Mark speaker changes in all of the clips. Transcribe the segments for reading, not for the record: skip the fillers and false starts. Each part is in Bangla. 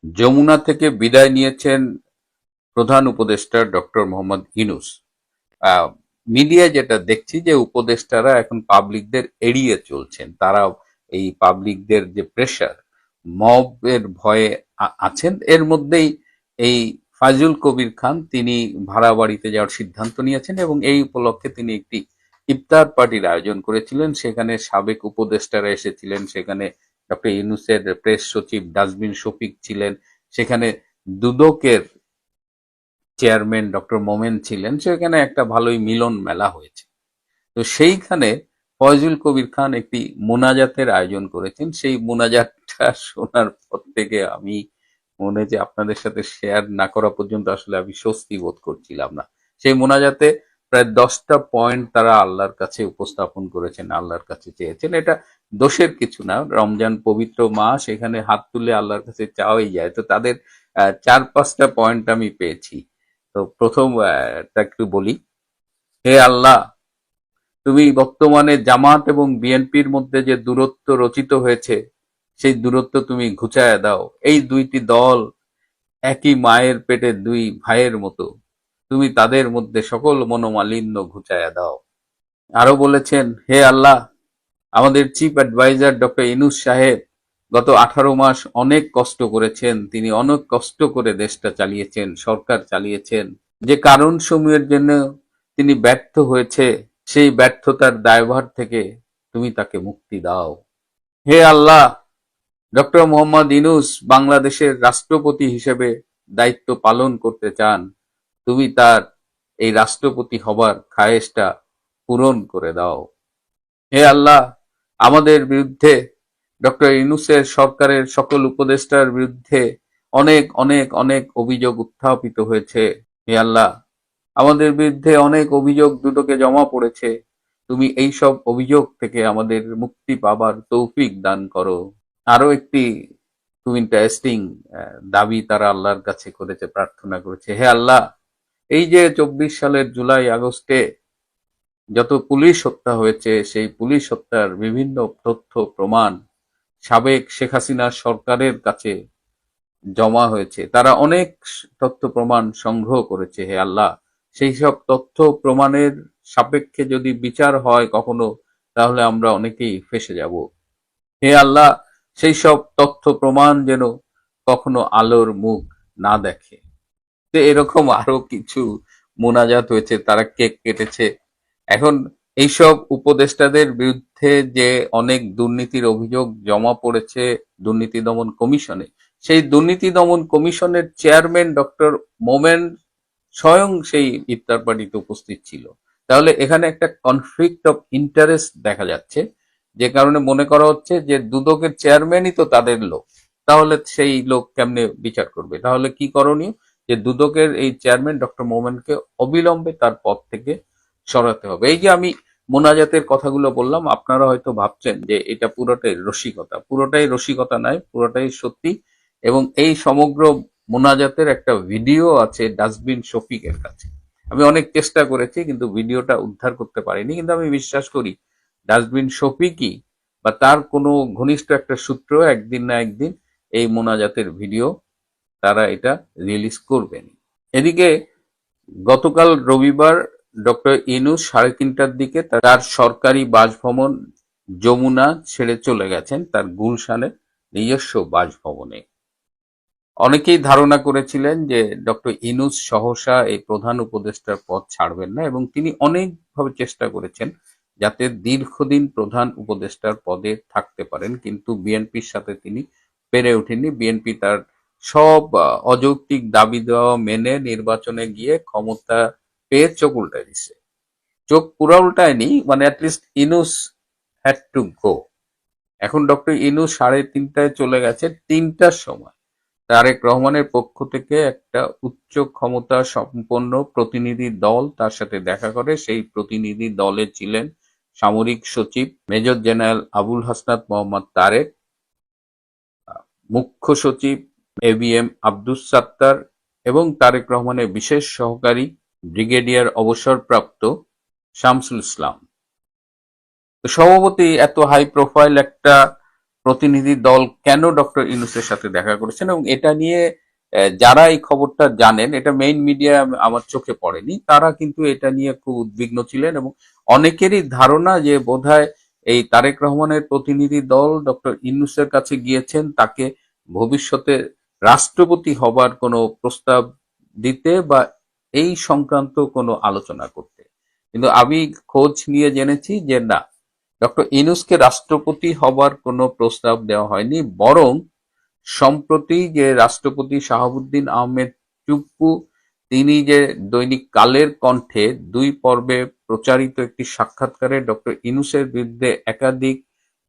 Speaker 1: যমুনা থেকে বিদায় নিয়েছেন প্রধান উপদেষ্টা ডক্টর মোহাম্মদ ইউনূস। মিডিয়ায় যেটা দেখছি যে উপদেষ্টারা এখন পাবলিকদের এড়িয়ে চলছেন, তারা এই পাবলিকদের যে প্রেশার, মবের ভয়ে আছেন। এর মধ্যেই এই ফাজুল কবির খান তিনি ভাড়া বাড়িতে যাওয়ার সিদ্ধান্ত নিয়েছেন এবং এই উপলক্ষে তিনি একটি ইফতার পার্টির আয়োজন করেছিলেন। সেখানে সাবেক উপদেষ্টারা এসেছিলেন, সেখানে ডক্টর ইউনূসের প্রেস সচিব ডাস্টবিন শফিক ছিলেন, সেখানে দুদকের চেয়ারম্যান ডক্টর মোমেন ছিলেন। সেখানে একটা ভালোই মিলন মেলা হয়েছে। তো সেইখানে ফয়জুল কবির খান একটি মোনাজাতের আয়োজন করেছেন। সেই মোনাজাতটা শোনার পর থেকে আমি মনে যে আপনাদের সাথে শেয়ার না করা পর্যন্ত আসলে আমি স্বস্তি বোধ করছিলাম না। সেই মোনাজাতে প্রায় 10টা পয়েন্ট তারা আল্লাহর কাছে উপস্থাপন করেছেন, আল্লাহর কাছে চেয়েছেন। এটা দোষের কিছু না, রমজান পবিত্র মাস, এখানে হাত তুলে আল্লাহর কাছে চাওয়াই যায়। তো তাদের 4-5টা পয়েন্ট আমি পেয়েছি। তো প্রথম টা একটু বলি। হে আল্লাহ, তুমি বর্তমানে জামাত এবং বিএনপির মধ্যে যে দূরত্ব রচিত হয়েছে, সেই দূরত্ব তুমি ঘুচায় দাও। এই দুইটি দল একই মায়ের পেটে দুই ভাইয়ের মতো, তুমি তাদের মধ্যে সকল মনোমালিন্য ঘুচায় দাও। আরো বলেছেন, হে আল্লাহ, আমাদের চিফ অ্যাডভাইজার ডক্টর ইউনূস সাহেব গত 18 মাস অনেক কষ্ট করেছেন। তিনি অনেক কষ্ট করে দেশটা চালিয়েছেন, সরকার চালিয়েছেন। যে কারণ সমূহের জন্য তিনি ব্যর্থ হয়েছে, সেই ব্যর্থতার দায়ভার থেকে তুমি তাকে মুক্তি দাও। হে আল্লাহ, ডক্টর মোহাম্মদ ইউনূস বাংলাদেশের রাষ্ট্রপতি হিসেবে দায়িত্ব পালন করতে চান, তুমি তার এই রাষ্ট্রপতি হবার খায়েশটা পূরণ করে দাও। হে আল্লাহ, আমাদের বিরুদ্ধে ডক্টর ইউনূসের সরকারের সকল উপদেষ্টার বিরুদ্ধে অনেক অনেক অনেক অভিযোগ উত্থাপিত হয়েছে। হে আল্লাহ, আমাদের বিরুদ্ধে অনেক অভিযোগ দুদকে জমা পড়েছে। তুমি এই সব অভিযোগ থেকে আমাদের মুক্তি পাবার তৌফিক দান করো। আরো একটি খুব ইন্টারেস্টিং দাবি তারা আল্লাহর কাছে করেছে, প্রার্থনা করেছে। হে আল্লাহ, এই যে 24 সালের জুলাই আগস্টে যত পুলিশ হত্যা হয়েছে, সেই পুলিশ হত্যার বিভিন্ন তথ্য প্রমাণ সাবেক শেখ হাসিনা সরকারের কাছে জমা হয়েছে। তারা অনেক তথ্য প্রমাণ সংগ্রহ করেছে। হে আল্লাহ, সেই সব তথ্য প্রমাণের সাপেক্ষে যদি বিচার হয় কখনো, তাহলে আমরা অনেকেই ফেঁসে যাব। হে আল্লাহ, সেই সব তথ্য প্রমাণ যেন কখনো আলোর মুখ না দেখে। তো এরকম আরো কিছু মোনাজাত হয়েছে, তারা কেক কেটেছে। এখন এইসব উপদেষ্টাদের বিরুদ্ধে যে অনেক দুর্নীতির অভিযোগ জমা পড়েছে দুর্নীতি দমন কমিশনে, সেই দুর্নীতি দমন কমিশনের চেয়ারম্যান ডক্টর মোমেন স্বয়ং সেই ইফতার পার্টিতে উপস্থিত ছিল। তাহলে এখানে একটা কনফ্লিক্ট অফ ইন্টারেস্ট দেখা যাচ্ছে, যে কারণে মনে করা হচ্ছে যে দুদকের চেয়ারম্যানই তো তাদের লোক, তাহলে সেই লোক কেমনে বিচার করবে? তাহলে কি করণীয়? যে দুদকের এই চেয়ারম্যান ডক্টর মোমেনকে অবিলম্বে তার পদ থেকে সরাতে হবে। এই যে আমি মোনাজাতের কথাগুলো বললাম, আপনারা হয়তো ভাবছেন যে এটা পুরোটাই রসিকতা। পুরোটাই রসিকতা নয়, পুরোটাই সত্যি। এবং এই সমগ্র মোনাজাতের একটা ভিডিও আছে ডাস্টবিন শফিকের কাছে। আমি অনেক চেষ্টা করেছি কিন্তু ভিডিওটা উদ্ধার করতে পারিনি, কিন্তু আমি বিশ্বাস করি ডাস্টবিন শফিকই বা তার কোনো ঘনিষ্ঠ একটা সূত্র একদিন না একদিন এই মোনাজাতের ভিডিও তারা এটা রিলিজ করবেন। এদিকে গতকাল রবিবার ডক্টর ইউনূস 3:30টার দিকে তার সরকারি বাসভবন যমুনা ছেড়ে চলে গেছেন তার গুলশানের নিজস্ব বাসভবনে। অনেকেই ধারণা করেছিলেন যে ডক্টর ইউনূস সহসা এই প্রধান উপদেষ্টার পদ ছাড়বেন না, এবং তিনি অনেকভাবে চেষ্টা করেছেন যাতে দীর্ঘদিন প্রধান উপদেষ্টার পদে থাকতে পারেন, কিন্তু বিএনপির সাথে তিনি পেরে ওঠেননি। বিএনপি তার সব অযৌক্তিক দাবি দেওয়া মেনে নির্বাচনে গিয়ে ক্ষমতা পেয়ে চোখ উল্টায় দিচ্ছে। চোখ পুরা উল্টায়নি, মানে at least Yunus had to go. এখন ডক্টর ইউনূস 3:30টায় চলে গেছে। 3টার সময় তারেক রহমানের পক্ষ থেকে একটা উচ্চ ক্ষমতা সম্পন্ন প্রতিনিধি দল তার সাথে দেখা করে। সেই প্রতিনিধি দলে ছিলেন সামরিক সচিব মেজর জেনারেল আবুল হাসনাত মোহাম্মদ তারেক, মুখ্য সচিব এবিএম আব্দুস সাত্তার এবং তারেক রহমানের বিশেষ সহকারী ব্রিগেডিয়ার অবসরপ্রাপ্ত শামসুল ইসলাম। তো সভাপতি এত হাই প্রোফাইল একটা প্রতিনিধি দল কেন ডক্টর ইউনূসের সাথে দেখা করেছেন, এবং এটা নিয়ে যারা এই খবরটা জানেন, এটা মেইন মিডিয়া আমার চোখে পড়েনি, তারা কিন্তু এটা নিয়ে খুব উদ্বিগ্ন ছিলেন, এবং অনেকেরই ধারণা যে বোধহয় এই তারেক রহমানের প্রতিনিধি দল ডক্টর ইউনূসের কাছে গিয়েছেন তাকে ভবিষ্যতে রাষ্ট্রপতি হবার কোনো প্রস্তাব দিতে বা এই সংক্রান্ত কোনো আলোচনা করতে। কিন্তু আমি খোঁজ নিয়ে জেনেছি যে না, ডক্টর ইউনূসকে রাষ্ট্রপতি হবার কোনো প্রস্তাব দেওয়া হয়নি, বরং সম্প্রতি যে রাষ্ট্রপতি শাহাবুদ্দিন আহমেদ চুপ্পু, তিনি যে দৈনিক কালের কণ্ঠে 2 পর্বে প্রচারিত একটি সাক্ষাৎকারে ডক্টর ইউনূসের বিরুদ্ধে একাধিক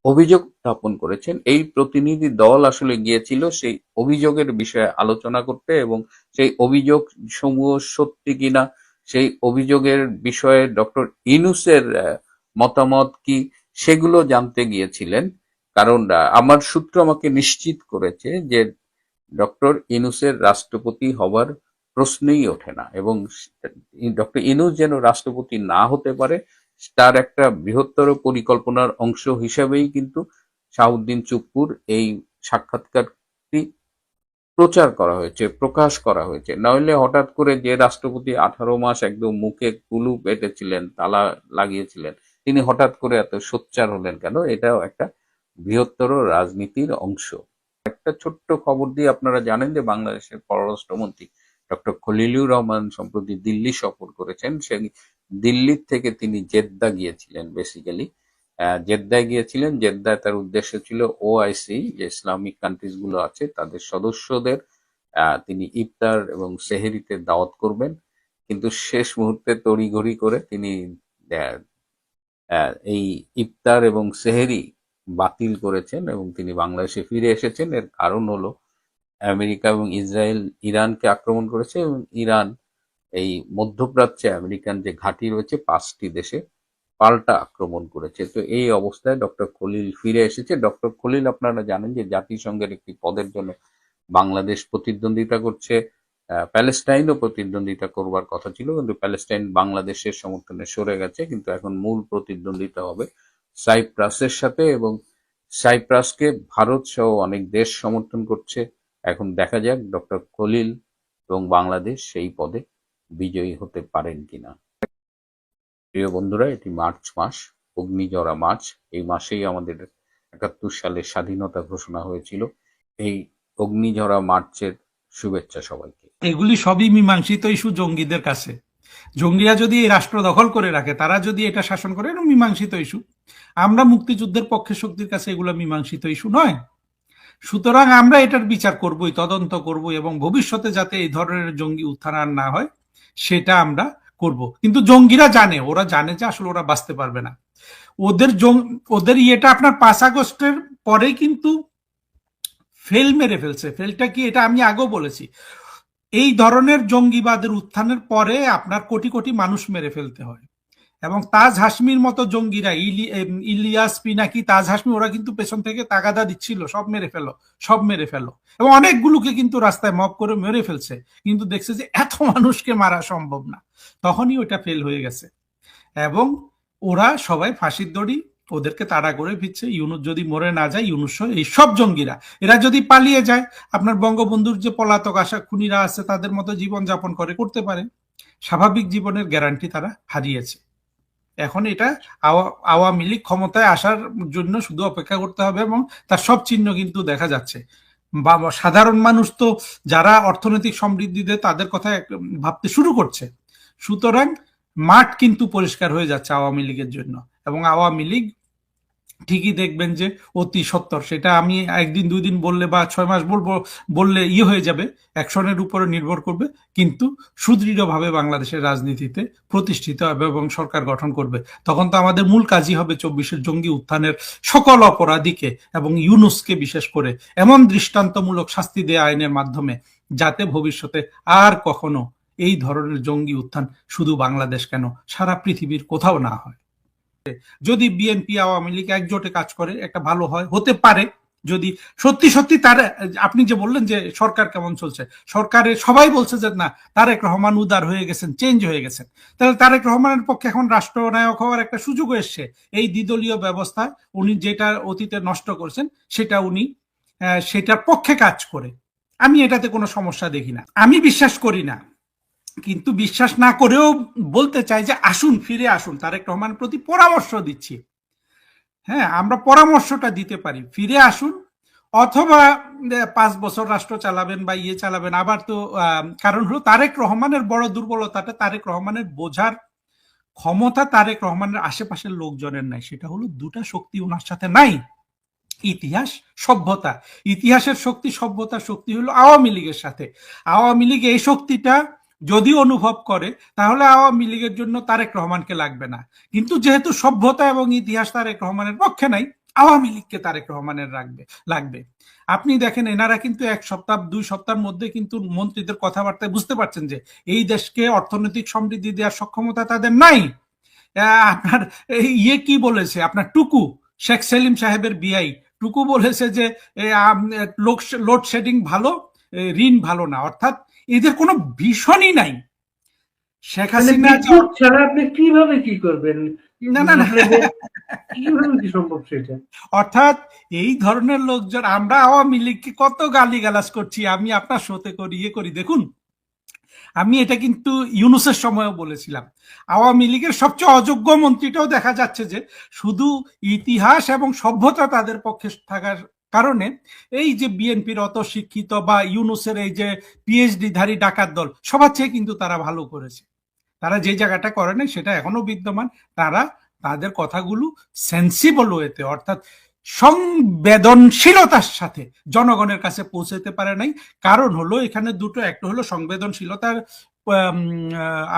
Speaker 1: অভিযোগ উত্থাপন করেছেন, এই প্রতিনিধি দল আসলে গিয়েছিল সেই অভিযোগের বিষয়ে আলোচনা করতে, এবং সেই অভিযোগ সমূহ সত্যি কিনা, সেই অভিযোগের বিষয়ে ডক্টর ইউনূসের মতামত কি, সেগুলো জানতে গিয়েছিলেন। কারণ আমার সূত্র আমাকে নিশ্চিত করেছে যে ডক্টর ইউনূসের রাষ্ট্রপতি হবার প্রশ্নই ওঠে না, এবং ডক্টর ইউনূস যেন রাষ্ট্রপতি না হতে পারে তার একটা বৃহত্তর পরিকল্পনার অংশ হিসেবেই কিন্তু শাহাবুদ্দিন চুপ্পুর এই সাক্ষাৎকারটি প্রচার করা হয়েছে, প্রকাশ করা হয়েছে। নইলে হঠাৎ করে যে রাষ্ট্রপতি 18 মাস একদম মুখে কুলু পেটেছিলেন, তালা লাগিয়েছিলেন, তিনি হঠাৎ করে এত সোচ্চার হলেন কেন? এটাও একটা বৃহত্তর রাজনীতির অংশ। একটা ছোট্ট খবর দিয়ে আপনারা জানেন যে বাংলাদেশের পররাষ্ট্রমন্ত্রী ডক্টর খলিলুর রহমান সম্প্রতি দিল্লি সফর করেছেন। সেই দিল্লি থেকে তিনি জেদ্দা গিয়েছিলেন, বেসিক্যালি জেদ্দায় গিয়েছিলেন। জেদ্দায় তার উদ্দেশ্য ছিল ওআইসি, যে ইসলামিক কান্ট্রিজ গুলো আছে তাদের সদস্যদের তিনি ইফতার এবং সেহেরিতে দাওয়াত করবেন, কিন্তু শেষ মুহূর্তে তড়িঘড়ি করে তিনি এই ইফতার এবং সেহেরি বাতিল করেছেন এবং তিনি বাংলাদেশে ফিরে এসেছেন। এর কারণ হলো আমেরিকা এবং ইসরায়েল ইরানকে আক্রমণ করেছে, এবং ইরান এই মধ্যপ্রাচ্যে আমেরিকান যে ঘাঁটি রয়েছে 5টি দেশে পাল্টা আক্রমণ করেছে। তো এই অবস্থায় ডক্টর খলিল ফিরে এসেছে। ডক্টর খলিল, আপনারা জানেন যে জাতিসংঘের একটি পদের জন্য বাংলাদেশ প্রতিদ্বন্দ্বিতা করছে, প্যালেস্টাইনও প্রতিদ্বন্দ্বিতা করবার কথা ছিল, কিন্তু প্যালেস্টাইন বাংলাদেশের সমর্থনে সরে গেছে। কিন্তু এখন মূল প্রতিদ্বন্দ্বিতা হবে সাইপ্রাসের সাথে, এবং সাইপ্রাসকে ভারত সহ অনেক দেশ সমর্থন করছে। এখন দেখা যাক ডক্টর খলিল এবং বাংলাদেশ সেই পদে বিজয়ী হতে পারেন কিনা। প্রিয় বন্ধুরা, এটি মার্চ মাস, অগ্নিঝরা মার্চ। এই মাসেই আমাদের 71 সালে স্বাধীনতা ঘোষণা হয়েছিল। এই অগ্নিঝরা মার্চের শুভেচ্ছা সবাইকে।
Speaker 2: এগুলি সবই মীমাংসিত ইস্যু জঙ্গিদের কাছে। জঙ্গিরা যদি এই রাষ্ট্র দখল করে রাখে, তারা যদি এটা শাসন করে, এটা মীমাংসিত ইস্যু। আমরা মুক্তিযুদ্ধের পক্ষে শক্তির কাছে এগুলো মীমাংসিত ইস্যু নয়। সুতরাং আমরা এটার বিচার করবই, তদন্ত করব, এবং ভবিষ্যতে যাতে এই ধরনের জঙ্গি উত্থান আর না হয় সেটা আমরা করব। কিন্তু জঙ্গিরা জানে, ওরা জানে যে আসলে ওরা বাঁচতে পারবে না। ওদের ইয়েটা আপনার 5 আগস্টের পরে কিন্তু ফেল মেরে ফেলছে। ফেলটা কি, এটা আমি আগেও বলেছি, এই ধরনের জঙ্গিবাদের উত্থানের পরে আপনার কোটি কোটি মানুষ মেরে ফেলতে হয়, এবং তাজ হাসমির মতো জঙ্গিরা, ইলিয়াস পিনাকি, তাজ হাসমি, ওরা কিন্তু পেছন থেকে তাগাদা দিচ্ছিল সব মেরে ফেলো, সব মেরে ফেলো, এবং অনেকগুলোকে কিন্তু রাস্তায় মব করে মেরে ফেলছে, কিন্তু দেখছে যে এত মানুষকে মারা সম্ভব না, তখনই ওটা ফেল হয়ে গেছে। এবং ওরা সবাই ফাঁসির দড়ি, ওদেরকে তাড়া করে ফিরছে। ইউনূস যদি মরে না যায়, ইউনূস এই সব জঙ্গিরা এরা যদি পালিয়ে যায়, আপনার বঙ্গবন্ধুর যে পলাতক আশা খুনিরা আছে তাদের মতো জীবন যাপন করতে পারে, স্বাভাবিক জীবনের গ্যারান্টি তারা হারিয়েছে। এখন এটা আওয়ামী লীগ ক্ষমতায় আসার জন্য শুধু অপেক্ষা করতে হবে, এবং তার সব চিহ্ন কিন্তু দেখা যাচ্ছে। সাধারণ মানুষ তো যারা অর্থনৈতিক সমৃদ্ধিতে তাদের কথা ভাবতে শুরু করছে। সুতরাং মাঠ কিন্তু পরিষ্কার হয়ে যাচ্ছে আওয়ামী লীগের জন্য, এবং আওয়ামী লীগ ঠিকই দেখবেন যে অতি সত্বর, সেটা আমি একদিন 2 দিন বললে বা 6 মাস বললে হয়ে যাবে, অ্যাকশনের উপরে নির্ভর করবে, কিন্তু সুদৃঢ়ভাবে বাংলাদেশের রাজনীতিতে প্রতিষ্ঠিত হবে এবং সরকার গঠন করবে। তখন তো আমাদের মূল কাজই হবে 24-এর জঙ্গি উত্থানের সকল অপরাধীকে এবং ইউনূসকে বিশেষ করে এমন দৃষ্টান্তমূলক শাস্তি দেয়া আইনের মাধ্যমে, যাতে ভবিষ্যতে আর কখনো এই ধরনের জঙ্গি উত্থান শুধু বাংলাদেশ কেন, সারা পৃথিবীর কোথাও না হয়। যদি বিএনপি আওয়ামী লীগ একজোটে কাজ করে, একটা ভালো হয়, হতে পারে, যদি সত্যি সত্যি তার, আপনি যে বললেন যে সরকার কেমন চলছে, সরকারের সবাই বলছে যে না তারেক রহমান উদার হয়ে গেছেন, চেঞ্জ হয়ে গেছেন, তাহলে তারেক রহমানের পক্ষে এখন রাষ্ট্রনায়ক হওয়ার একটা সুযোগ এসছে। এই দ্বিদলীয় ব্যবস্থায় উনি যেটা অতীতে নষ্ট করছেন সেটা উনি সেটার পক্ষে কাজ করে, আমি এটাতে কোনো সমস্যা দেখি না। আমি বিশ্বাস করি না, কিন্তু বিশ্বাস না করেও বলতে চাই যে আসুন, ফিরে আসুন, তারেক রহমানের প্রতি পরামর্শ দিচ্ছি। হ্যাঁ, আমরা পরামর্শটা দিতে পারি, ফিরে আসুন, অথবা 5 বছর রাষ্ট্র চালাবেন বা ইয়ে চালাবেন আবার তো। কারণ হলো তারেক রহমানের বড় দুর্বলতাটা, তারেক রহমানের বোঝার ক্ষমতা তারেক রহমানের আশেপাশের লোকজনের নাই, সেটা হলো দুটা শক্তি ওনার সাথে নাই, ইতিহাস, সভ্যতা। ইতিহাসের শক্তি, সভ্যতার শক্তি হলো আওয়ামী লীগের সাথে। আওয়ামী লীগ এই শক্তিটা যদি অনুভব করে তাহলে আওয়ামী লীগের জন্য তারেক রহমানকে লাগবে না, কিন্তু যেহেতু সভ্যতা এবং ইতিহাস তারেক রহমানের পক্ষে নাই, আওয়ামী লীগকে তারেক রহমানের লাগবে। আপনি দেখেন এনারা কিন্তু 1 সপ্তাহ 2 সপ্তাহের মধ্যে কিন্তু মন্ত্রীদের কথাবার্তায় বুঝতে পারছেন যে এই দেশকে অর্থনৈতিক সমৃদ্ধি দেওয়ার সক্ষমতা তাদের নাই। আপনার ইয়ে কি বলেছে, আপনার টুকু, শেখ সেলিম সাহেবের বিআই টুকু বলেছে যে লোডশেডিং ভালো, ঋণ ভালো না, অর্থাৎ এদের কোনো ভীষণই নাই। শেখ হাসিনা
Speaker 3: ছাড়া আপনি কিভাবে কি করবেন?
Speaker 2: না না না,
Speaker 3: কিভাবে কি সম্ভব সেটা?
Speaker 2: অর্থাৎ এই ধরনের লোকজন, আমরা আওয়ামী লীগকে কত গালিগালাজ করছি, আমি আপনার শোতে করি ইয়ে করি, দেখুন আমি এটা কিন্তু ইউনূসের সময়ও বলেছিলাম, আওয়ামী লীগের সবচেয়ে অযোগ্য মন্ত্রীটাও দেখা যাচ্ছে যে শুধু ইতিহাস এবং সভ্যতা তাদের পক্ষে থাকার কারণে এই যে বিএনপির অত শিক্ষিত বা ইউনূসের এই যে পিএইচডি ধারী ডাকাত দল সবার চেয়ে কিন্তু তারা ভালো করেছে। তারা যে জায়গাটা করে নাই সেটা এখনো বিদ্যমান। তারা তাদের কথাগুলো সেন্সিবল ওয়েতে, অর্থাৎ সংবেদনশীলতার সাথে জনগণের কাছে পৌঁছাতে পারে নাই। কারণ হলো এখানে দুটো, একটা হলো সংবেদনশীলতার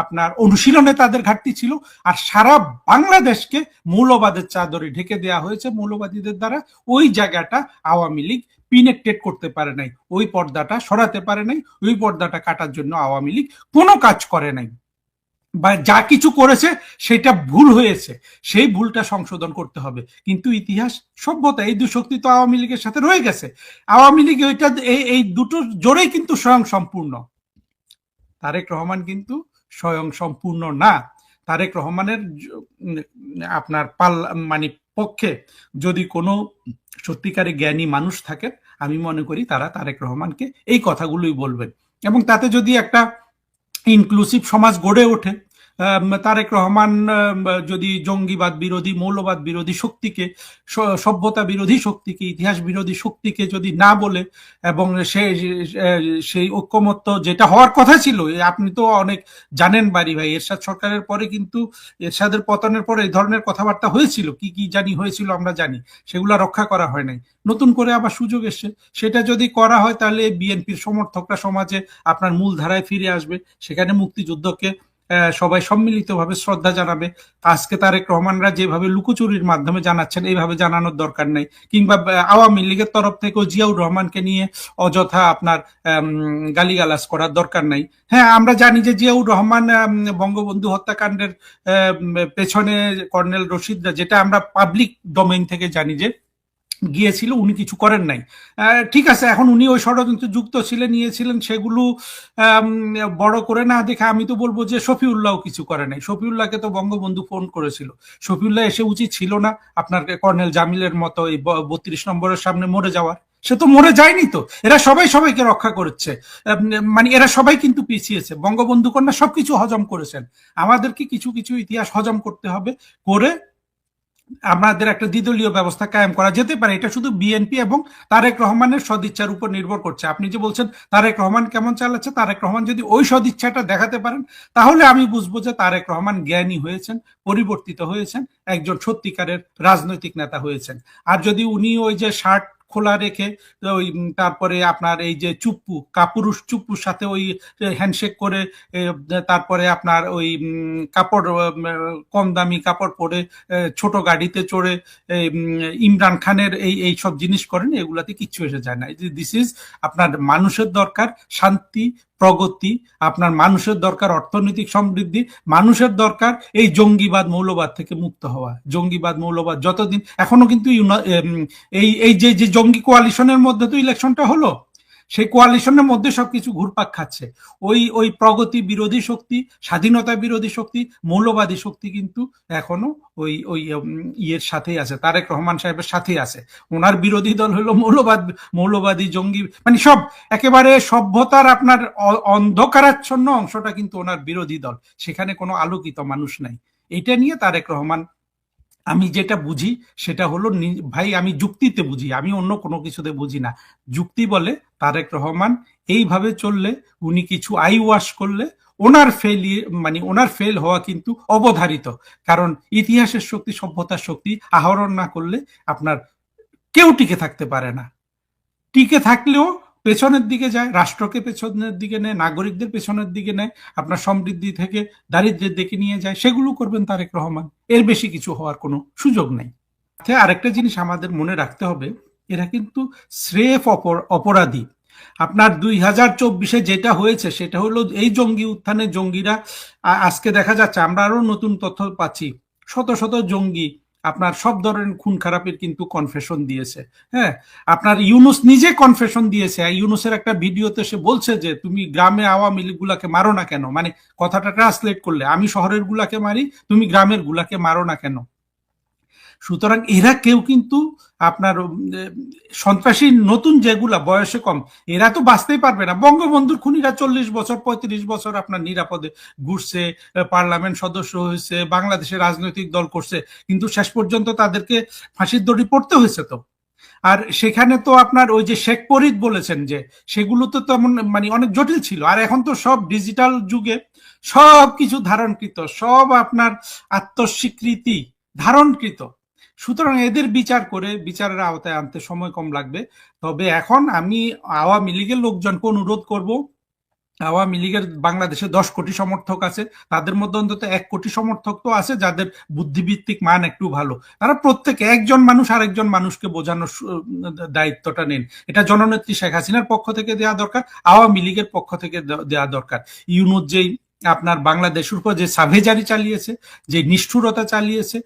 Speaker 2: আপনার অনুশীলনে তাদের ঘাটতি ছিল, আর সারা বাংলাদেশকে মৌলবাদের চাদরে ঢেকে দেওয়া হয়েছে মৌলবাদীদের দ্বারা। ওই জায়গাটা আওয়ামী লীগ পিনেক্টেড করতে পারে নাই, ওই পর্দাটা সরাতে পারে নাই, ওই পর্দাটা কাটার জন্য আওয়ামী লীগ কোনো কাজ করে নাই, বা যা কিছু করেছে সেটা ভুল হয়েছে, সেই ভুলটা সংশোধন করতে হবে। কিন্তু ইতিহাস, সভ্যতা, এই দুশক্তি তো আওয়ামী লীগের সাথে রয়ে গেছে। আওয়ামী লীগ ওইটা এই দুটো জোরেই কিন্তু স্বয়ং সম্পূর্ণ। তারেক রহমান কিন্তু স্বয়ং সম্পূর্ণ না। তারেক রহমানের আপনার মানে পক্ষে যদি কোনো সত্যিকারে জ্ঞানী মানুষ থাকে, আমি মনে করি তারা তারেক রহমানকে এই কথাগুলোই বলবেন, এবং তাতে যদি একটা ইনক্লুসিভ সমাজ গড়ে ওঠে, তারেক রহমান যদি জঙ্গিবাদ বিরোধী, মৌলবাদ বিরোধী শক্তিকে, সভ্যতা বিরোধী শক্তিকে, ইতিহাস বিরোধী শক্তিকে যদি না বলে, এবং সেই ঐক্যমত্য যেটা হওয়ার কথা ছিল, আপনি তো অনেক জানেন বাড়ি ভাই, এরশাদ সরকারের পরে কিন্তু, এরশাদের পতনের পরে এই ধরনের কথাবার্তা হয়েছিল, কি কি জানি হয়েছিল আমরা জানি, সেগুলা রক্ষা করা হয় নাই, নতুন করে আবার সুযোগ এসছে। সেটা যদি করা হয় তাহলে বিএনপির সমর্থকরা সমাজে আপনার মূল ধারায় ফিরে আসবে, সেখানে মুক্তিযুদ্ধকে সবাই সম্মিলিতভাবে শ্রদ্ধা জানাবে। আজকে তারেক রহমানরা যেভাবে লুকোচুরির মাধ্যমে জানাচ্ছেন, এইভাবে জানানোর দরকার নেই। কিংবা আওয়ামী লীগের তরফ থেকেও জিয়াউর রহমানকে নিয়ে অযথা আপনার গালিগালাজ করার দরকার নাই। হ্যাঁ, আমরা জানি যে জিয়াউর রহমান বঙ্গবন্ধু হত্যাকাণ্ডের পেছনে কর্নেল রশিদরা, যেটা আমরা পাবলিক ডোমেইন থেকে জানি যে গিয়েছিল, উনি কিছু করেন নাই, ঠিক আছে। এখন উনি ওই ষড়যন্ত্রে যুক্ত ছিলেন, নিয়েছিলেন, সেগুলো বড় করে না দেখে আমি তো বলবো যে শফিউল্লাহ কিছু করে নাই। শফিউল্লাহকে তো বঙ্গবন্ধু ফোন করেছিল, শফিউল্লাহ এসে উচিত ছিল না আপনার কর্নেল জামিলের মতো এই 32 নম্বরের সামনে মরে যাওয়ার? সে তো মরে যায়নি তো, এরা সবাই সবাইকে রক্ষা করছে, মানে এরা সবাই কিন্তু পিছিয়েছে। বঙ্গবন্ধু কন্যা সবকিছু হজম করেছেন, আমাদেরকে কিছু কিছু ইতিহাস হজম করতে হবে, করে আমাদের একটা দ্বিদলীয় ব্যবস্থা কায়েম করা যেতে পারে। এটা শুধু বিএনপি এবং তারেক রহমানের সদিচ্ছার উপর নির্ভর করছে। আপনি যে বলছেন তারেক রহমান কেমন চালাচ্ছে, তারেক রহমান যদি ওই সদিচ্ছাটা দেখাতে পারেন তাহলে আমি বুঝবো যে তারেক রহমান জ্ঞানী হয়েছেন, পরিবর্তিত হয়েছেন, একজন সত্যিকারের রাজনৈতিক নেতা হয়েছেন। আর যদি উনি ওই যে শার্ট খোলা রেখে ওই তারপরে আপনার এই যে চুপ্পু, কাপুরুষ চুপ্পুর সাথে ওই হ্যান্ডশেক করে, তারপরে আপনার ওই কাপড়, কম দামি কাপড় পরে, ছোট গাড়িতে চড়ে ইমরান খানের এই সব জিনিস করেন, এগুলাতে কিচ্ছু এসে যায় না। দিস ইজ আপনার মানুষের দরকার শান্তি, প্রগতি, আপনার মানুষের দরকার অর্থনৈতিক সমৃদ্ধি, মানুষের দরকার এই জঙ্গিবাদ মৌলবাদ থেকে মুক্ত হওয়া। জঙ্গিবাদ মৌলবাদ যতদিন এখনো কিন্তু এই এই যে যে জঙ্গি কোয়ালিশনের মধ্যে তো ইলেকশনটা হলো, সেই কোয়ালিশনের মধ্যে সবকিছু ঘুরপাক খাচ্ছে। ওই ওই প্রগতি বিরোধী শক্তি, স্বাধীনতা বিরোধী শক্তি, মৌলবাদী শক্তি কিন্তু এখনো ওই ওই ইয়ের সাথেই আছে, তারেক রহমান সাহেবের সাথেই আছে। ওনার বিরোধী দল হলো মৌলবাদী জঙ্গি, মানে সব একেবারে সভ্যতার আপনার অন্ধকারাচ্ছন্ন অংশটা কিন্তু ওনার বিরোধী দল, সেখানে কোনো আলোকিত মানুষ নাই। এটা নিয়ে তারেক রহমান, আমি যেটা বুঝি সেটা হলো, ভাই আমি যুক্তিতে বুঝি, আমি অন্য কোনো কিছুতে বুঝি না। যুক্তি বলে তারেক রহমান এইভাবে চললে, উনি কিছু আই ওয়াশ করলে ওনার ওনার ফেল হওয়া কিন্তু অবধারিত। কারণ ইতিহাসের শক্তি, সভ্যতার শক্তি আহরণ না করলে আপনার কেউ টিকে থাকতে পারে না। টিকে থাকলেও পেছনের দিকে যায়, রাষ্ট্রকে পেছনের দিকে নেয়, নাগরিকদের পেছনের দিকে নেয়, আপনার সমৃদ্ধি থেকে দারিদ্র্যের দিকে নিয়ে যায়। সেগুলো করবেন তারেক রহমান, এর বেশি কিছু হওয়ার কোনো সুযোগ নেই। আরেকটা জিনিস আমাদের মনে রাখতে হবে, এরা কিন্তু স্রেফ অপরাধী। আপনার 2024-এ যেটা হয়েছে সেটা হলো এই জঙ্গি উত্থানে জঙ্গিরা, আজকে দেখা যাচ্ছে, আমরা আরো নতুন তথ্য পাচ্ছি, শত শত জঙ্গি আপনার সব ধরনের খুন খারাপের কিন্তু কনফেশন দিয়েছে। হ্যাঁ, আপনার ইউনুস নিজে কনফেশন দিয়েছে। ইউনুসের একটা ভিডিওতে সে বলছে যে তুমি গ্রামে আওয়ামী লীগ গুলাকে মারো না কেন, মানে কথাটা ট্রান্সলেট করলে আমি শহরের গুলাকে মারি, তুমি গ্রামের গুলাকে মারো না কেন। সুতরাং এরা কেউ কিন্তু আপনার সন্ত্রাসী নতুন যেগুলা বয়সে কম, এরা তো বাঁচতেই পারবে না। বঙ্গবন্ধুর খুনিরা 40 বছর 35 বছর আপনার নিরাপদে ঘুরছে, পার্লামেন্ট সদস্য হয়েছে, বাংলাদেশের রাজনৈতিক দল করছে, কিন্তু শেষ পর্যন্ত তাদেরকে ফাঁসির দড়ি পড়তে হয়েছে তো। আর সেখানে তো আপনার ওই যে শেখ ফরিদ বলেছেন যে সেগুলো তো তেমন মানে অনেক জটিল ছিল। আর এখন তো সব ডিজিটাল যুগে সব কিছু ধারণকৃত, সব আপনার আত্মস্বীকৃতি ধারণকৃত। সুতরাং এদের বিচার করে বিচারের আওতায় আনতে সময় কম লাগবে। তবে এখন আমি আওয়ামী লীগের লোকজনকে অনুরোধ করব, আওয়ামী লীগের বাংলাদেশে 10 কোটি সমর্থক আছে, তাদের মধ্যে অন্তত 1 কোটি সমর্থক তো আছে যাদের বুদ্ধিভিত্তিক মান একটু ভালো। তারা প্রত্যেকে একজন মানুষ আরেকজন মানুষকে বোঝানোর দায়িত্বটা নেন। এটা জননেত্রী শেখ হাসিনার পক্ষ থেকে দেওয়া দরকার, আওয়ামী লীগের পক্ষ থেকে দেওয়া দরকার। ইউনুস যেই আপনার বাংলাদেশের উপর যে সাভেজারি চালিয়েছে, যে নিষ্ঠুরতা চালিয়েছে,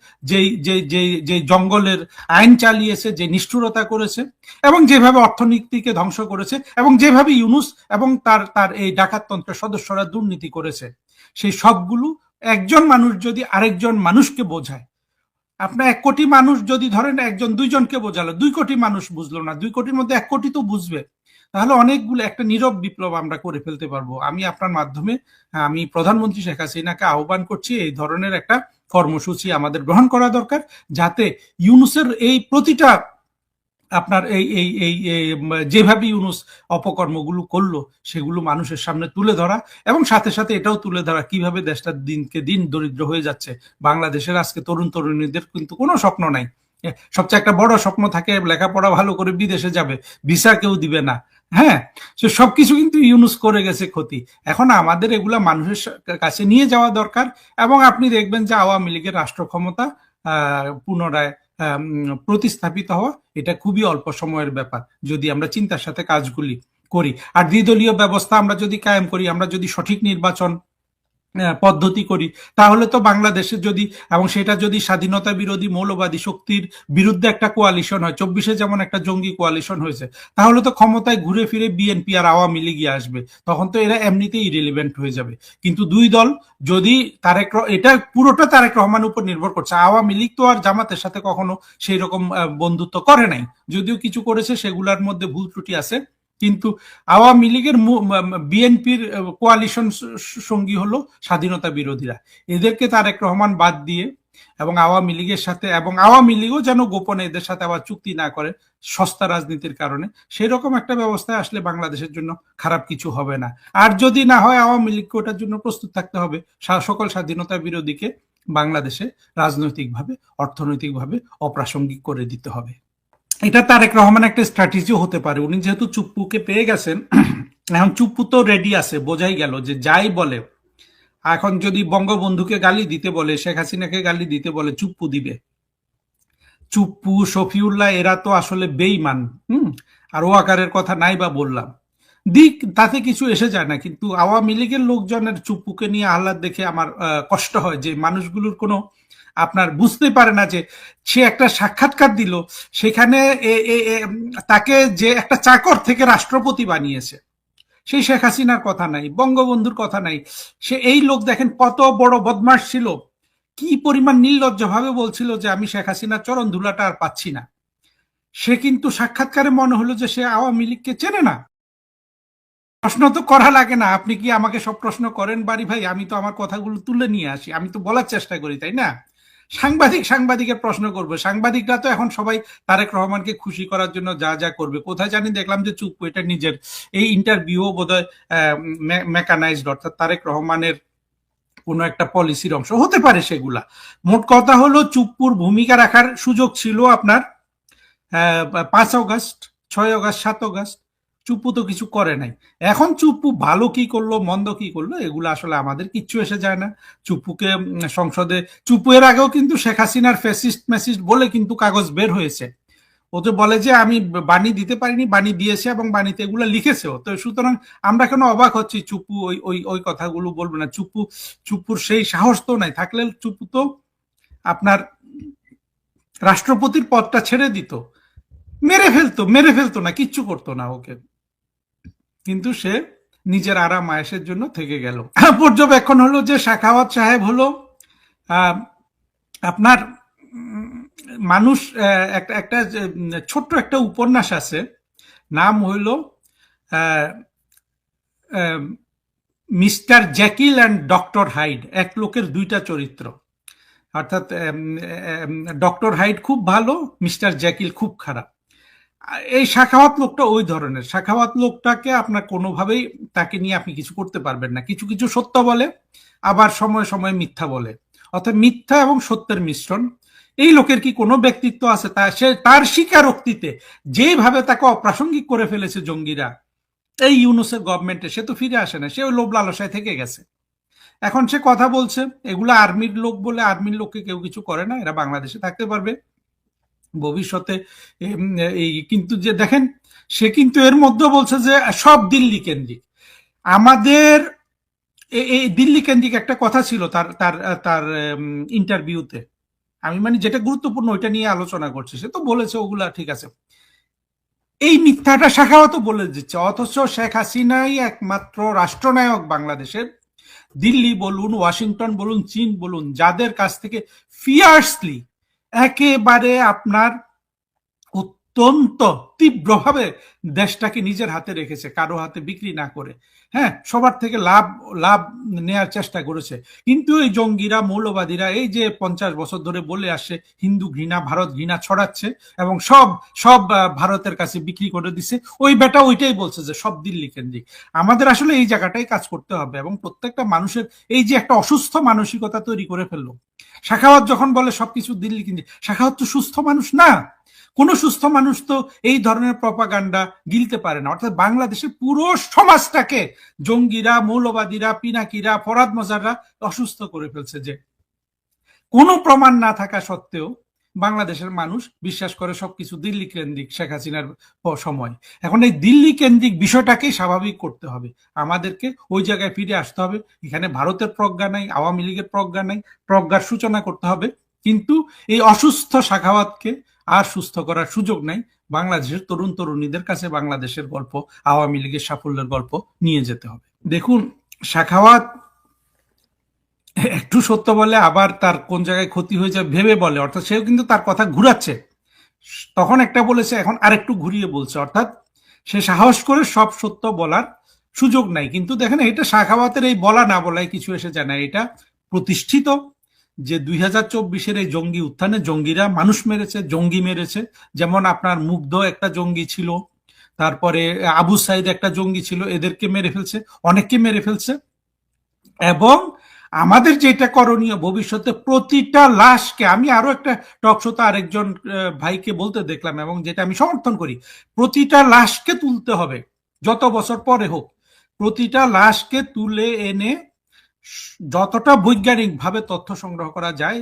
Speaker 2: যে জঙ্গলের আইন চালিয়েছে, যে নিষ্ঠুরতা করেছে, এবং যেভাবে অর্থনীতিকে ধ্বংস করেছে, এবং যেভাবে ইউনুস এবং তার এই ডাকাততন্ত্রের সদস্যরা দুর্নীতি করেছে, সেই সবগুলো একজন মানুষ যদি আরেকজন মানুষকে বোঝায়, আপনার 1 কোটি মানুষ যদি ধরেন একজন 2জনকে বোঝালো, 2 কোটি মানুষ বুঝলো না, 2 কোটির মধ্যে 1 কোটি তো বুঝবে, তাহলে অনেকগুলো একটা নীরব বিপ্লব আমরা করে ফেলতে পারবো। আমি আপনার মাধ্যমে আমি প্রধানমন্ত্রী শেখ হাসিনাকে আহ্বান করছি, এই ধরনের একটা কর্মসূচি আমাদের গ্রহণ করা দরকার, যাতে ইউনুসের এই প্রতিটা আপনার এই যেভাবে ইউনুস অপকর্মগুলো করলো সেগুলো মানুষের সামনে তুলে ধরা, এবং সাথে সাথে এটাও তুলে ধরা কিভাবে দেশটা দিনকে দিন দরিদ্র হয়ে যাচ্ছে। বাংলাদেশের আজকে তরুণ তরুণীদের কিন্তু কোনো স্বপ্ন নাই। সবচেয়ে একটা বড় স্বপ্ন থাকে লেখাপড়া ভালো করে বিদেশে যাবে, ভিসা কেউ দিবে না। হ্যাঁ, সবকিছু কিন্তু ইউনুস করে গেছে ক্ষতি। এখন আমাদের এগুলা মানুষের কাছে নিয়ে যাওয়া দরকার, এবং আপনি দেখবেন যে আওয়ামী লীগের রাষ্ট্র ক্ষমতা পুনরায় প্রতিস্থাপিত হওয়া এটা খুবই অল্প সময়ের ব্যাপার, যদি আমরা চিন্তার সাথে কাজগুলি করি। আর দ্বিদলীয় ব্যবস্থা আমরা যদি কায়েম করি, আমরা যদি সঠিক নির্বাচন পদ্ধতি করি, তাহলে তো বাংলাদেশে যদি, এবং সেটা যদি স্বাধীনতা বিরোধী মৌলবাদী শক্তির বিরুদ্ধে একটা কোয়ালিশন হয়, 24-এ যেমন একটা জঙ্গি কোয়ালিশন হয়েছে, তাহলে তো ক্ষমতায় ঘুরে ফিরে বিএনপি আর আওয়ামী লীগই আসবে, তখন তো এরা এমনিতেই ইরেলিভেন্ট হয়ে যাবে। কিন্তু দুই দল যদি এটা পুরোটা তারেক রহমানের উপর নির্ভর করছে। আওয়ামী লীগ তো আর জামাতের সাথে কখনো সেই রকম বন্ধুত্ব করে নাই, যদিও কিছু করেছে সেগুলোর মধ্যে ভুল ত্রুটি আছে, কিন্তু আওয়ামী লীগের বিএনপির কোয়ালিশন সঙ্গী হলো স্বাধীনতা বিরোধীরা। এদেরকে তারেক রহমান বাদ দিয়ে, এবং আওয়ামী লীগের সাথে, এবং আওয়ামী লীগও যেন গোপনে এদের সাথে আবার চুক্তি না করে সস্তা রাজনীতির কারণে, সেই রকম একটা ব্যবস্থায় আসলে বাংলাদেশের জন্য খারাপ কিছু হবে না। আর যদি না হয়, আওয়ামী লীগকে ওটার জন্য প্রস্তুত থাকতে হবে, সকল স্বাধীনতা বিরোধীকে বাংলাদেশে রাজনৈতিকভাবে অর্থনৈতিকভাবে অপ্রাসঙ্গিক করে দিতে হবে। এটা তারেক রহমান একটা স্ট্র্যাটেজিও হতে পারে। উনি যেহেতু চুপ্পুকে পেয়ে গেছেন, এখন চুপ্পু তো রেডি আছে, বোঝাই গেল যে যাই বলে, এখন যদি বঙ্গবন্ধুকে গালি দিতে বলে, শেখ হাসিনাকে গালি দিতে বলে, চুপ্পু দিবে। চুপ্পু, শফিউল্লাহ এরা তো আসলে বেঈমান। আর ওয়াকারের কথা নাই বা বললাম। দিক, তাতে কিছু এসে যায় না। কিন্তু আওয়ামী লীগের লোকজনের চুপ্পুকে নিয়ে আহ্লাদ দেখে আমার কষ্ট হয় যে মানুষগুলোর কোনো আপনার বুঝতে পারে না যে সে একটা সাক্ষাৎকার দিল, সেখানে তাকে যে একটা চাকর থেকে রাষ্ট্রপতি বানিয়েছে, সেই শেখ হাসিনার কথা নাই, বঙ্গবন্ধুর কথা নাই। সে এই লোক দেখেন কত বড় বদমাশ ছিল, কি পরিমাণ নির্লজ্জ ভাবে বলছিল যে আমি শেখ হাসিনার চরণ ধুলাটা আর পাচ্ছি না। সে কিন্তু সাক্ষাৎকারে মনে হলো যে সে আওয়ামী লীগকে চেনে না। প্রশ্ন তো করা লাগে না, আপনি কি আমাকে সব প্রশ্ন করেন বাড়ি ভাই? আমি তো আমার কথাগুলো তুলে নিয়ে আসি, আমি তো বলার চেষ্টা করি, তাই না? সাংবাদিকের প্রশ্ন করবে, সাংবাদিকরা তো এখন সবাই তারেক রহমানকে খুশি করার জন্য যা যা করবে। কোথায় জানি দেখলাম যে চুপ্পু এটা নিজের এই ইন্টারভিউ বোধহয় মেকানাইজড, অর্থাৎ তারেক রহমানের কোনো একটা পলিসির অংশ হতে পারে সেগুলা। মোট কথা হলো চুপ্পুর ভূমিকা রাখার সুযোগ ছিল আপনার 5 অগস্ট, 6 অগস্ট, 7 অগস্ট। চুপ্পু তো কিছু করে নাই। এখন চুপ্পু ভালো কি করলো মন্দ কি করলো এগুলো আসলে আমাদের কিচ্ছু এসে যায় না। চুপ্পুকে সংসদে, চুপ্পু এর আগেও কিন্তু শেখ হাসিনার ফ্যাসিস্ট মেসিস্ট বলে কিন্তু কাগজ বের হয়েছে। ও তো বলে যে আমি বাণী দিতে পারিনি, বাণী দিয়েছে এবং বাণীতে এগুলো লিখেছেও। তো সুতরাং আমরা কেন অবাক হচ্ছি চুপ্পু ওই ওই ওই কথাগুলো বলবে না? চুপ্পুর সেই সাহস তো নাই। থাকলে চুপ্পু তো আপনার রাষ্ট্রপতির পদটা ছেড়ে দিত, মেরে ফেলতো না, কিচ্ছু করতো না ওকে। কিন্তু সে নিজের আরাম আয়েশের জন্য থেকে গেল। পর্যবেক্ষণ হলো যে সাখাওয়াত সাহেব হলো আপনার মানুষ, একটা ছোট্ট একটা উপন্যাস আছে, নাম হইল মিস্টার জ্যাকিল অ্যান্ড ডক্টর হাইড, এক লোকের দুইটা চরিত্র। অর্থাৎ ডক্টর হাইড খুব ভালো, মিস্টার জ্যাকিল খুব খারাপ। এই সাখাওয়াত লোকটা ওই ধরনের। সাখাওয়াত লোকটাকে আপনার কোনোভাবেই তাকে নিয়ে আপনি কিছু করতে পারবেন না। কিছু কিছু সত্য বলে, আবার সময় সময় মিথ্যা বলে, অর্থাৎ মিথ্যা এবং সত্যের মিশ্রণ। এই লোকের কি কোনো ব্যক্তিত্ব আছে? সে তার স্বীকারোক্তিতে যেভাবে তাকে অপ্রাসঙ্গিক করে ফেলেছে জঙ্গিরা এই ইউনূসের গভর্নমেন্টে, সে তো ফিরে আসে না, সে ওই লোভ লালসায় থেকে গেছে। এখন সে কথা বলছে এগুলো আর্মির লোক বলে, আর্মির লোককে কেউ কিছু করে না, এরা বাংলাদেশে থাকতে পারবে ভবিষ্যতে। এই কিন্তু যে দেখেন, সে কিন্তু এর মধ্যে বলছে যে সব দিল্লি কেন্দ্রিক। আমাদের এই দিল্লি কেন্দ্রিক একটা কথা ছিল তার তার তার ইন্টারভিউতে। আমি মানে যেটা গুরুত্বপূর্ণ ওইটা নিয়ে আলোচনা করছি। সে তো বলেছে ওগুলা ঠিক আছে, এই মিথ্যাটা সাখাওয়াত বলে দিচ্ছে। অথচ শেখ হাসিনাই একমাত্র রাষ্ট্রনায়ক বাংলাদেশের। দিল্লি বলুন, ওয়াশিংটন বলুন, চীন বলুন, যাদের কাছ থেকে ফিয়ার্সলি একেবারে আপনার অত্যন্ত তীব্রভাবে দেশটাকে নিজের হাতে রেখেছে, কারো হাতে বিক্রি না করে। হ্যাঁ, সবার থেকে লাভ নেয়ার চেষ্টা করেছে। কিন্তু এই জঙ্গিরা, মৌলবাদীরা এই যে 50 বছর ধরে বলে আসছে হিন্দু ঘৃণা, ভারত ঘৃণা ছড়াচ্ছে এবং সব ভারতের কাছে বিক্রি করে দিছে, ওই বেটা ওইটাই বলছে যে সব দিল্লি কেন্দ্রিক। আমাদের আসলে এই জায়গাটাই কাজ করতে হবে এবং প্রত্যেকটা মানুষের এই যে একটা অসুস্থ মানসিকতা তৈরি করে ফেললো। সাখাওয়াত যখন বলে সবকিছু দিল্লি কেন্দ্রিক, সাখাওয়াত তো সুস্থ মানুষ না। কোন সুস্থ মানুষ তো এই ধরনের প্রপাগান্ডা গিলতে পারে না। অর্থাৎ বাংলাদেশের পুরো সমাজটাকে জঙ্গিরা, মৌলবাদীরা, পিনাকিরা, ফরাদ মজাররা অসুস্থ করে ফেলছে। যে কোনো প্রমাণ না থাকা সত্ত্বেও বাংলাদেশের মানুষ বিশ্বাস করে সবকিছু দিল্লি কেন্দ্রিক শেখ হাসিনার সময়। এখন এই দিল্লি কেন্দ্রিক বিষয়টাকেই স্বাভাবিক করতে হবে, আমাদেরকে ওই জায়গায় ফিরে আসতে হবে। এখানে ভারতের প্রজ্ঞা নাই, আওয়ামী লীগের প্রজ্ঞা নাই, প্রজ্ঞার সূচনা করতে হবে। কিন্তু এই অসুস্থ সাখাওয়াতকে আর সুস্থ করার সুযোগ নাই। বাংলাদেশের তরুণ তরুণীদের কাছে বাংলাদেশের গল্প, আওয়ামী লীগের সাফল্যের গল্প নিয়ে যেতে হবে। দেখুন, সাখাওয়াত একটু সত্য বলে আবার তার কোন জায়গায় ক্ষতি হয়ে যায় ভেবে বলে, অর্থাৎ সেও কিন্তু তার কথা ঘুরাচ্ছে। তখন একটা বলেছে, এখন আরেকটু ঘুরিয়ে বলছে, অর্থাৎ সে সাহস করে সব সত্য বলার সুযোগ নাই। কিন্তু দেখেন, এটা সাখাওয়াতের এই বলা না বলায় কিছু এসে যায় না। এটা প্রতিষ্ঠিত যে 2024-এর এই জঙ্গি উত্থানে জঙ্গিরা মানুষ মেরেছে, জঙ্গি মেরেছে। যেমন আপনার মুগ্ধ একটা জঙ্গি ছিল, তারপরে আবু সাইদ একটা জঙ্গি ছিল, এদেরকে মেরে ফেলছে, অনেককে মেরে ফেলছে। এবং আমাদের যেটা করণীয়, ভবিষ্যতে প্রতিটা লাশকে, আমি আরো একটা টক শোতে আরেকজন ভাইকে বলতে দেখলাম এবং যেটা আমি সমর্থন করি, প্রতিটা লাশকে তুলতে হবে, যত বছর পরে হোক। প্রতিটা লাশকে তুলে এনে যতটা বৈজ্ঞানিক ভাবে তথ্য সংগ্রহ করা যায়